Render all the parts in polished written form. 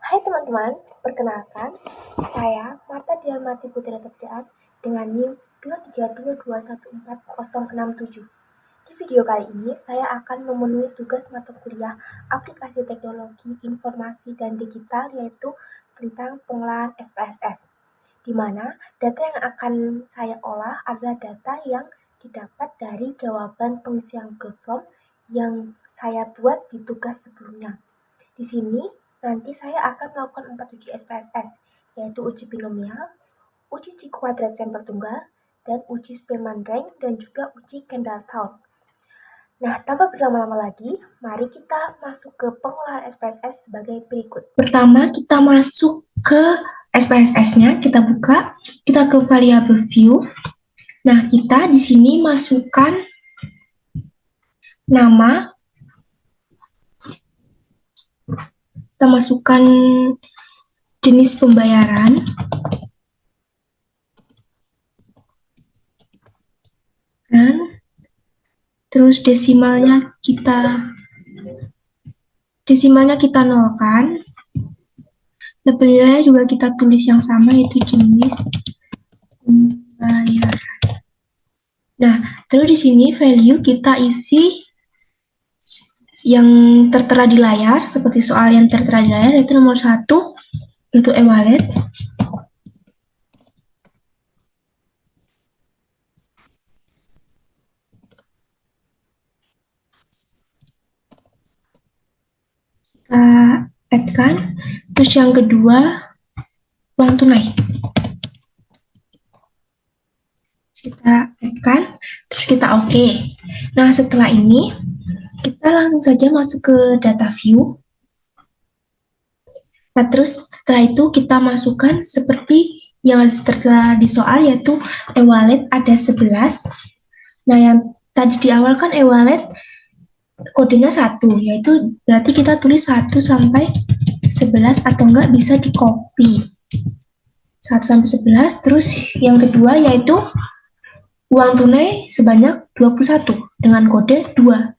Hai teman-teman, perkenalkan, saya Marta Diarmati Putri Terjaat dengan NIM 232214067. Di video kali ini, saya akan memenuhi tugas mata kuliah Aplikasi Teknologi Informasi dan Digital, yaitu tentang pengolahan SPSS, di mana data yang akan saya olah adalah data yang didapat dari jawaban pengisian Google Form yang saya buat di tugas sebelumnya. Di sini, nanti saya akan melakukan 4 uji SPSS, yaitu uji binomial, uji Q-kuadrat sampel tunggal, dan uji Spearman rank, dan juga uji Kendall-Towne. Nah, tanpa berlama-lama lagi, mari kita masuk ke pengolahan SPSS sebagai berikut. Pertama, kita masuk ke SPSS-nya, kita buka, kita ke variable view. Nah, kita di sini masukkan nama, kita masukkan jenis pembayaran, dan terus desimalnya kita nolkan. Labelnya juga kita tulis yang sama, yaitu jenis pembayaran. Nah, terus di sini value kita isi yang tertera di layar, seperti soal yang tertera di layar, yaitu nomor 1, yaitu e-wallet. Kita add-kan. Terus yang kedua, uang tunai. Kita add-kan, terus kita oke. Nah, setelah ini, kita langsung saja masuk ke data view. Nah, terus setelah itu kita masukkan seperti yang tertera di soal, yaitu e-wallet ada 11. Nah, yang tadi di awal kan e-wallet kodenya 1, yaitu berarti kita tulis 1 sampai 11 atau enggak bisa di copy. 1 sampai 11, terus yang kedua yaitu uang tunai sebanyak 21 dengan kode 2.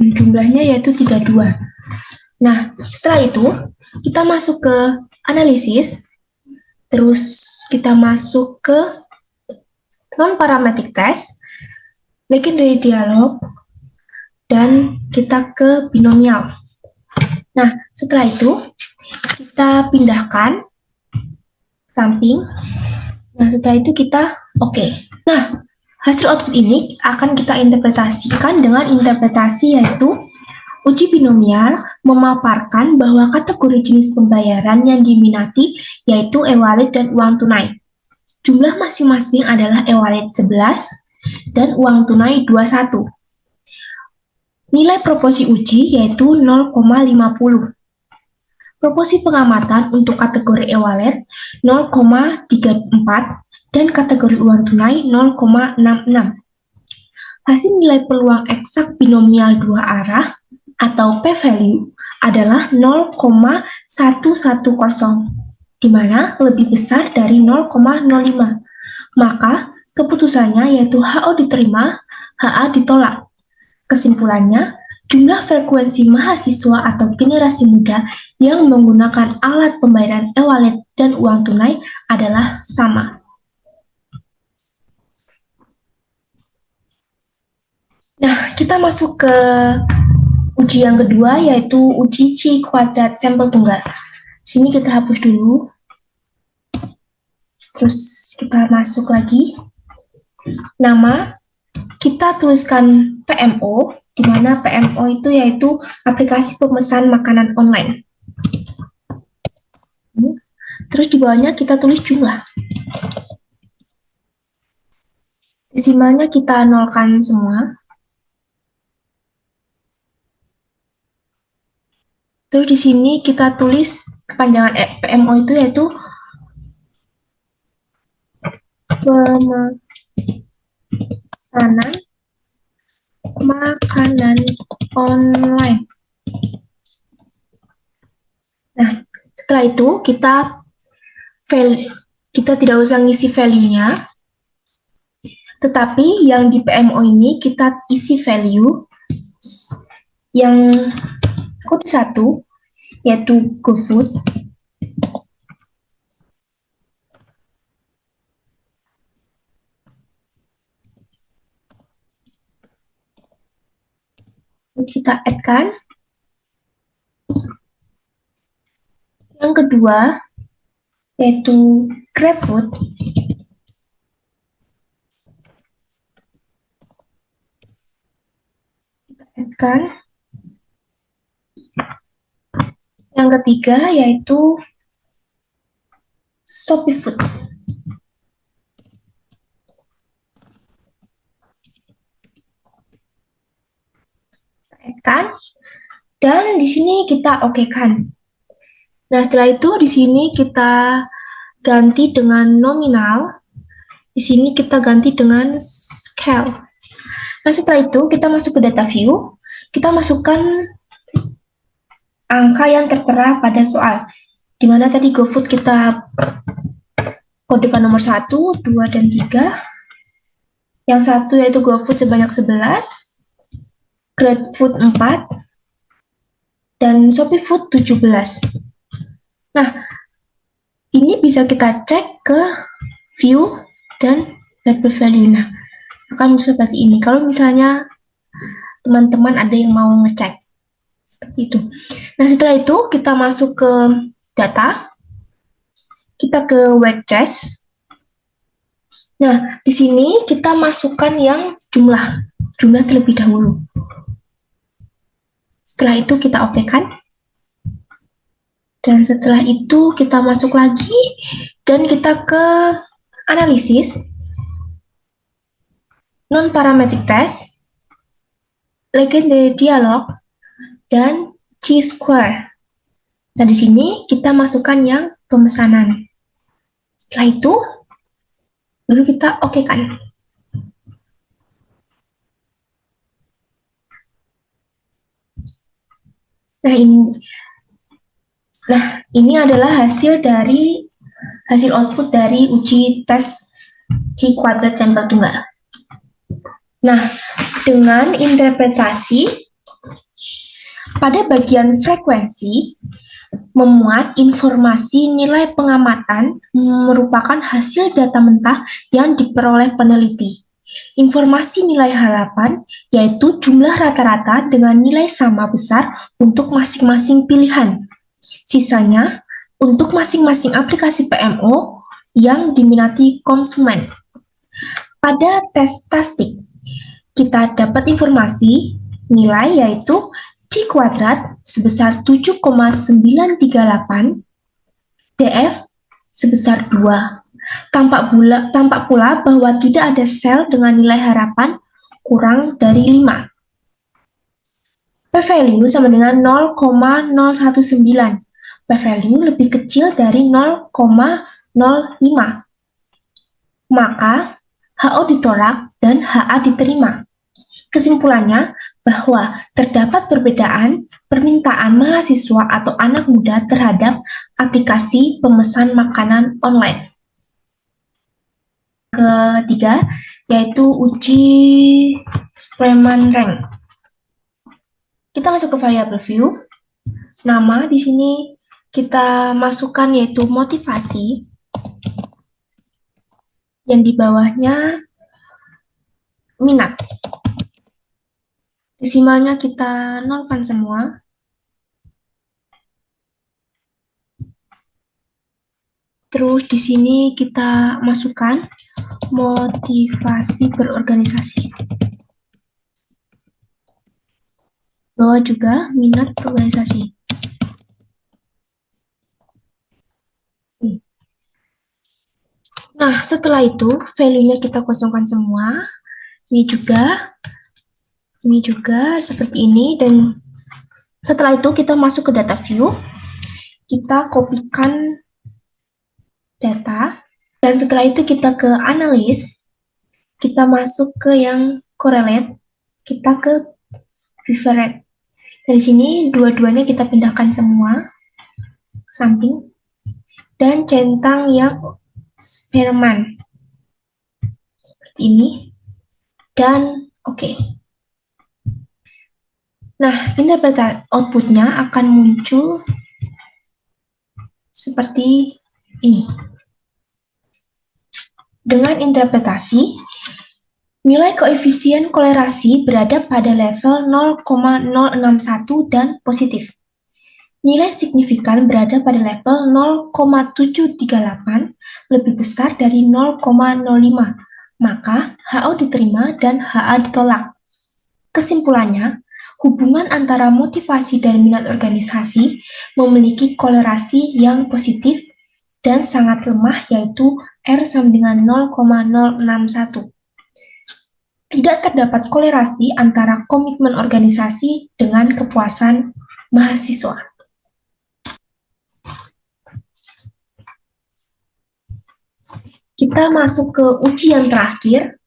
Jumlahnya yaitu 32. Nah, setelah itu kita masuk ke analisis, terus kita masuk ke non-parametric test, legendary dialog, dan kita ke binomial. Nah, setelah itu kita pindahkan samping. Nah, setelah itu kita oke. Nah, hasil output ini akan kita interpretasikan dengan interpretasi yaitu uji binomial memaparkan bahwa kategori jenis pembayaran yang diminati yaitu e-wallet dan uang tunai. Jumlah masing-masing adalah e-wallet 11 dan uang tunai 21. Nilai proporsi uji yaitu 0,50. Proporsi pengamatan untuk kategori e-wallet 0,34 dan kategori uang tunai 0,66. Hasil nilai peluang eksak binomial dua arah atau p-value adalah 0,110, di mana lebih besar dari 0,05. Maka keputusannya yaitu HO diterima, HA ditolak. Kesimpulannya, jumlah frekuensi mahasiswa atau generasi muda yang menggunakan alat pembayaran e-wallet dan uang tunai adalah sama. Nah, kita masuk ke uji yang kedua, yaitu uji Q-kuadrat sampel tunggal. Sini kita hapus dulu. Terus kita masuk lagi. Nama, kita tuliskan PMO, di mana PMO itu yaitu aplikasi pemesan makanan online. Terus di bawahnya kita tulis jumlah. Desimalnya kita nolkan semua. Terus di sini kita tulis kepanjangan PMO itu yaitu pemesanan makanan online. Nah, setelah itu kita tidak usah ngisi value-nya. Tetapi yang di PMO ini kita isi value yang kode 1, yaitu GoFood. Kita add-kan. Yang kedua, yaitu GrabFood. Kita add-kan. Yang ketiga, yaitu ShopeeFood. Add-kan. Dan di sini kita oke-kan. Nah, setelah itu di sini kita ganti dengan nominal. Di sini kita ganti dengan scale. Nah, setelah itu kita masuk ke data view. Kita masukkan angka yang tertera pada soal. Di mana tadi GoFood kita kodekan nomor 1, 2, dan 3. Yang satu yaitu GoFood sebanyak 11. GrabFood 4. Dan ShopeeFood 17. Nah, ini bisa kita cek ke view dan label value. Nah, akan seperti ini. Kalau misalnya teman-teman ada yang mau ngecek seperti itu. Nah, setelah itu kita masuk ke data. Kita ke web chest. Nah, di sini kita masukkan yang jumlah terlebih dahulu. Setelah itu kita oke-kan. Dan setelah itu kita masuk lagi dan kita ke analisis, non-parametric test, legendary dialog, dan chi-square. Nah, di sini kita masukkan yang pemesanan. Setelah itu, baru kita oke-kan. Nah, ini adalah hasil output dari uji tes chi kuadrat sampel tunggal. Nah, dengan interpretasi pada bagian frekuensi, memuat informasi nilai pengamatan merupakan hasil data mentah yang diperoleh peneliti. Informasi nilai harapan yaitu jumlah rata-rata dengan nilai sama besar untuk masing-masing pilihan. Sisanya untuk masing-masing aplikasi PMO yang diminati konsumen. Pada tes statistik, kita dapat informasi nilai yaitu chi kuadrat sebesar 7,938, DF sebesar 2. Tampak pula bahwa tidak ada sel dengan nilai harapan kurang dari 5. P-value sama dengan 0,019. P-value lebih kecil dari 0,05. Maka HO ditolak dan HA diterima. Kesimpulannya bahwa terdapat perbedaan permintaan mahasiswa atau anak muda terhadap aplikasi pemesan makanan online. Ketiga, yaitu uji Spearman Rank. Kita masuk ke variabel view. Nama di sini kita masukkan yaitu motivasi. Yang di bawahnya minat. Desimalnya kita nolkan semua. Terus di sini kita masukkan motivasi berorganisasi. Bawah juga minat berorganisasi. Nah, setelah itu value-nya kita kosongkan semua. Ini juga seperti ini. Dan setelah itu kita masuk ke data view. Kita kopikan data. Dan setelah itu kita ke analis. Kita masuk ke yang correlate. Kita ke preferred. Dari sini dua-duanya kita pindahkan semua ke samping. Dan centang yang Spearman. Seperti ini. dan oke. Nah, interpretasi outputnya akan muncul seperti ini. Dengan interpretasi, nilai koefisien kolerasi berada pada level 0,061 dan positif. Nilai signifikan berada pada level 0,738 lebih besar dari 0,05, maka HO diterima dan HA ditolak. Kesimpulannya, hubungan antara motivasi dan minat organisasi memiliki kolerasi yang positif dan sangat lemah, yaitu R sama dengan 0,061. Tidak terdapat kolerasi antara komitmen organisasi dengan kepuasan mahasiswa. Kita masuk ke ujian terakhir.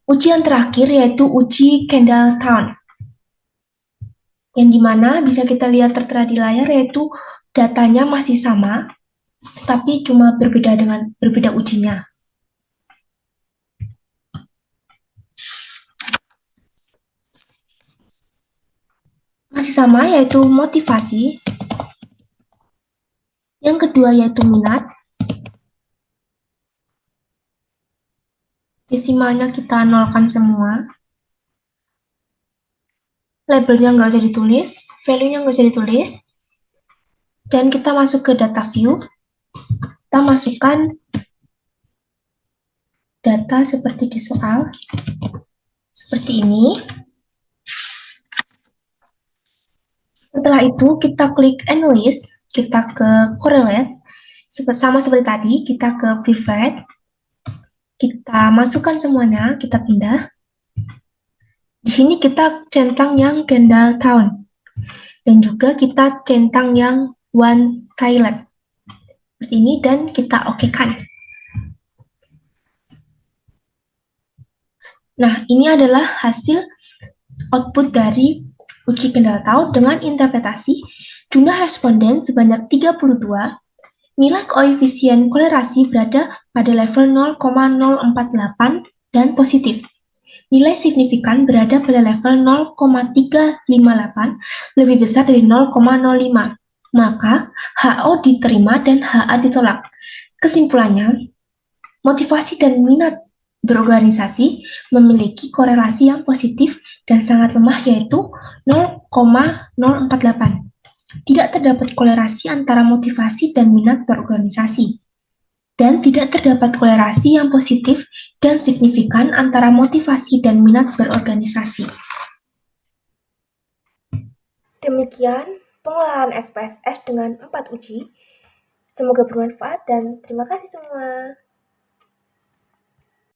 Ujian terakhir yaitu uji Kendall-Towne, yang dimana bisa kita lihat tertera di layar yaitu datanya masih sama, tapi cuma berbeda ujinya. Masih sama yaitu motivasi. Yang kedua yaitu minat. Desimalnya kita nolkan semua. Labelnya nggak usah ditulis, value-nya nggak usah ditulis. Dan kita masuk ke data view. Kita masukkan data seperti di soal. Seperti ini. Setelah itu kita klik Analyst, kita ke Correlate. Sama seperti tadi, kita ke Preferred. Kita masukkan semuanya, kita pindah. Di sini kita centang yang Kendall-Towne. Dan juga kita centang yang One Thailand. Seperti ini, dan kita okekan. Nah, ini adalah hasil output dari uji Kendall-Towne dengan interpretasi jumlah responden sebanyak 32, nilai koefisien kolerasi berada pada level 0,048 dan positif. Nilai signifikan berada pada level 0,358 lebih besar dari 0,05. Maka HO diterima dan HA ditolak. Kesimpulannya, motivasi dan minat berorganisasi memiliki korelasi yang positif dan sangat lemah yaitu 0,048. Tidak terdapat kolerasi antara motivasi dan minat berorganisasi. Dan tidak terdapat kolerasi yang positif dan signifikan antara motivasi dan minat berorganisasi. Demikian pengolahan SPSS dengan 4 uji. Semoga bermanfaat dan terima kasih semua.